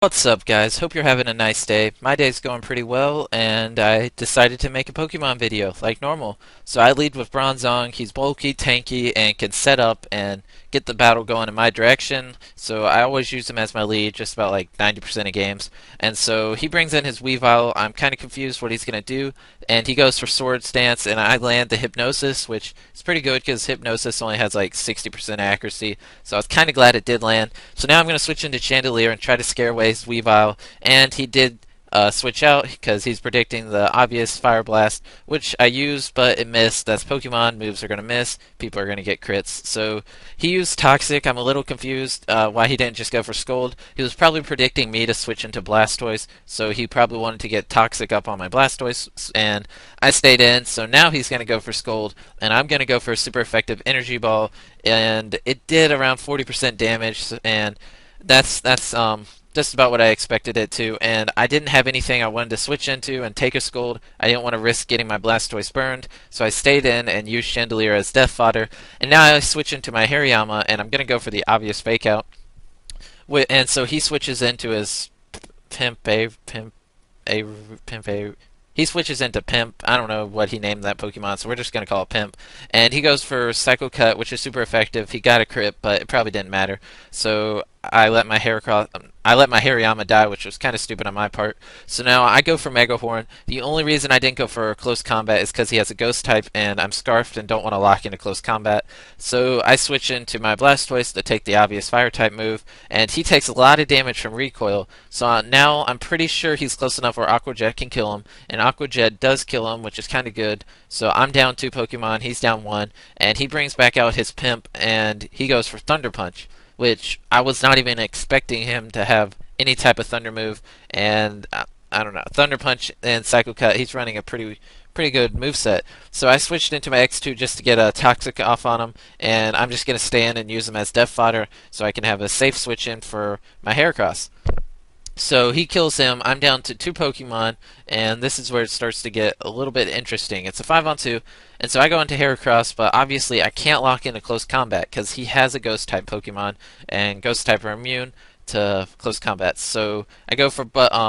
What's up, guys? Hope you're having a nice day. My day's going pretty well, and I decided to make a Pokemon video, like normal. So I lead with Bronzong. He's bulky, tanky, and can set up and get the battle going in my direction. So I always use him as my lead, just about like 90% of games. And so he brings in his Weavile. I'm kind of confused what he's going to do, and he goes for Sword Stance, and I land the Hypnosis, which is pretty good because Hypnosis only has like 60% accuracy. So I was kind of glad it did land. So now I'm going to switch into Chandelier and try to scare away his Weavile, and he did switch out because he's predicting the obvious Fire Blast, which I used, but it missed. That's Pokemon. Moves are going to miss. People are going to get crits. So he used Toxic. I'm a little confused why he didn't just go for Scold. He was probably predicting me to switch into Blastoise, so he probably wanted to get Toxic up on my Blastoise, and I stayed in. So now he's going to go for Scold, and I'm going to go for a super effective Energy Ball, and it did around 40% damage, and that's just about what I expected it to, and I didn't have anything I wanted to switch into and take a Scold. I didn't want to risk getting my Blastoise burned, so I stayed in and used Chandelier as death fodder, and now I switch into my Hariyama, and I'm going to go for the obvious fake out. And so he switches into his a Pimp a he switches into Pimp. I don't know what he named that Pokemon, so we're just gonna call it Pimp. And he goes for Psycho Cut, which is super effective. He got a crit, but it probably didn't matter. So I let my Hariyama die, which was kind of stupid on my part. So now I go for Mega Horn. The only reason I didn't go for close combat is because he has a Ghost type, and I'm Scarfed and don't want to lock into close combat. So I switch into my Blastoise to take the obvious Fire type move, and he takes a lot of damage from recoil. So now I'm pretty sure he's close enough where Aqua Jet can kill him, and Aqua Jet does kill him, which is kind of good. So I'm down 2 Pokemon, he's down 1, and he brings back out his Pimp, and he goes for Thunder Punch, which I was not even expecting him to have any type of Thunder move, and I don't know, Thunder Punch and Psycho Cut, he's running a pretty good move set. So I switched into my X2 just to get a Toxic off on him, and I'm just going to stay in and use him as Death Fodder so I can have a safe switch in for my Heracross. So he kills him. I'm down to 2 Pokemon, and this is where it starts to get a little bit interesting. It's a 5-on-2, and so I go into Heracross, but obviously I can't lock into close combat because he has a Ghost type Pokemon, and Ghost type are immune to close combat. So I go for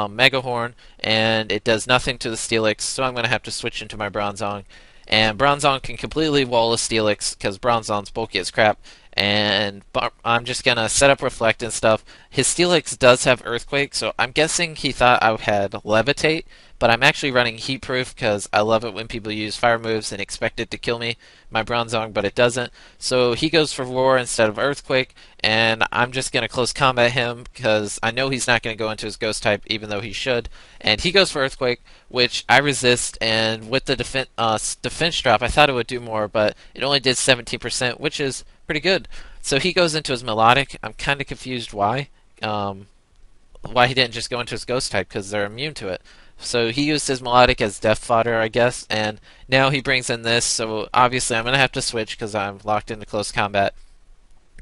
Mega Horn, and it does nothing to the Steelix, so I'm going to have to switch into my Bronzong. And Bronzong can completely wall a Steelix because Bronzong's bulky as crap, and I'm just gonna set up Reflect and stuff. His Steelix does have Earthquake, so I'm guessing he thought I had Levitate, but I'm actually running Heat Proof because I love it when people use fire moves and expect it to kill me, my Bronzong, but it doesn't. So he goes for Roar instead of Earthquake, and I'm just gonna close combat him because I know he's not gonna go into his Ghost type, even though he should. And he goes for Earthquake, which I resist, and with the defense drop, I thought it would do more, but it only did 17%, which is pretty good. So he goes into his Melodic. I'm kind of confused why he didn't just go into his Ghost type because they're immune to it. So he used his Melodic as Death Fodder, I guess, and now he brings in this. So obviously I'm gonna have to switch because I'm locked into close combat.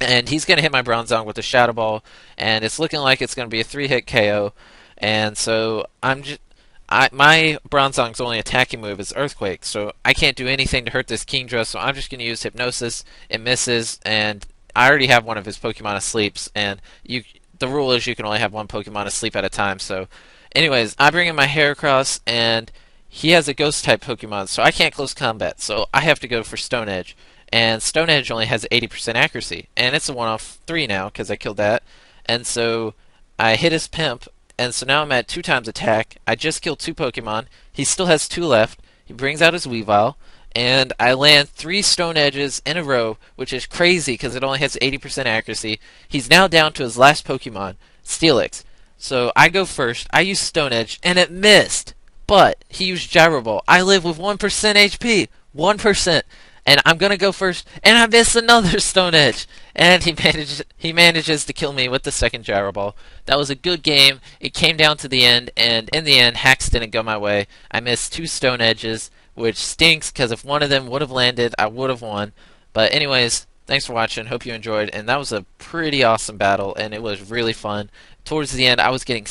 And he's gonna hit my Bronzong with a Shadow Ball, and it's looking like it's gonna be a 3-hit KO. And so my Bronzong's only attacking move is Earthquake, so I can't do anything to hurt this Kingdra, so I'm just going to use Hypnosis. It misses, and I already have one of his Pokemon asleep, and the rule is you can only have one Pokemon asleep at a time, so anyways, I bring in my Heracross, and he has a Ghost-type Pokemon, so I can't close combat, so I have to go for Stone Edge. And Stone Edge only has 80% accuracy, and it's a 1-off 3 now, because I killed that. And so I hit his Pimp, and so now I'm at 2 times attack. I just killed 2 Pokemon. He still has 2 left. He brings out his Weavile, and I land 3 Stone Edges in a row, which is crazy because it only has 80% accuracy. He's now down to his last Pokemon, Steelix. So I go first. I use Stone Edge, and it missed. But he used Gyro Ball. I live with 1% HP. 1%. And I'm gonna go first, and I miss another Stone Edge, and he manages to kill me with the second Gyro Ball. That was a good game. It came down to the end, and in the end, hacks didn't go my way. I missed 2 Stone Edges, which stinks because if one of them would have landed, I would have won. But anyways, thanks for watching. Hope you enjoyed, and that was a pretty awesome battle, and it was really fun. Towards the end, I was getting